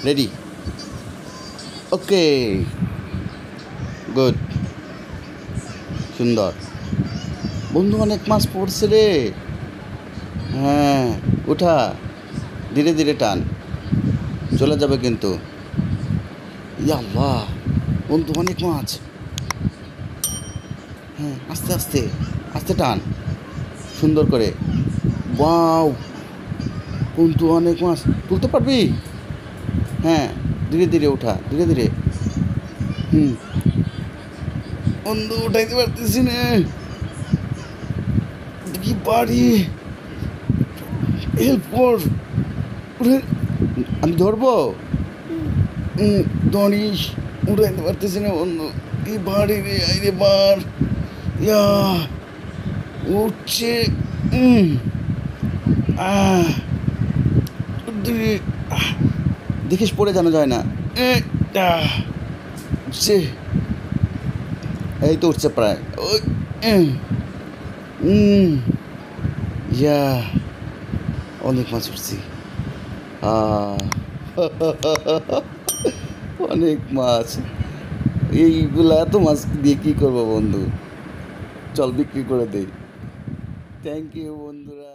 Ready? ওকে, good, সুন্দর বন্ধু। অনেক মাছ পড়ছে রে। হ্যাঁ, উঠা, ধীরে ধীরে টান, চলে যাবে কিন্তু। ইয়া আল্লাহ বন্ধু, অনেক মাছ। হ্যাঁ, আস্তে আস্তে আস্তে টান, সুন্দর করে। ওয়াও বন্ধু, অনেক মাছ। তুলতে পারবি? হ্যাঁ, ধীরে ধীরে ওঠা, ধীরে ধীরে। হুম, বন্ধু উঠাইতে পারতেছি না। কি পারি, হেল্প কর। উঠে, আমি ধরবো। ধরিস, উঠাইতে পারতেছি না বন্ধু। কি বাড়ি রে, আইরে বার। ইয়া, উঠছে। উম, আহ, দেখিস পড়ে জানা যায় না। উঠছে, এই তো উঠছে প্রায়। ওই, ইয়া, অনেক মাছ উঠছি। আহ, অনেক মাছ। এইগুলা এত মাছ দিয়ে কী করবো বন্ধু? চল বিক্রি করে দেই। থ্যাংক ইউ বন্ধুরা।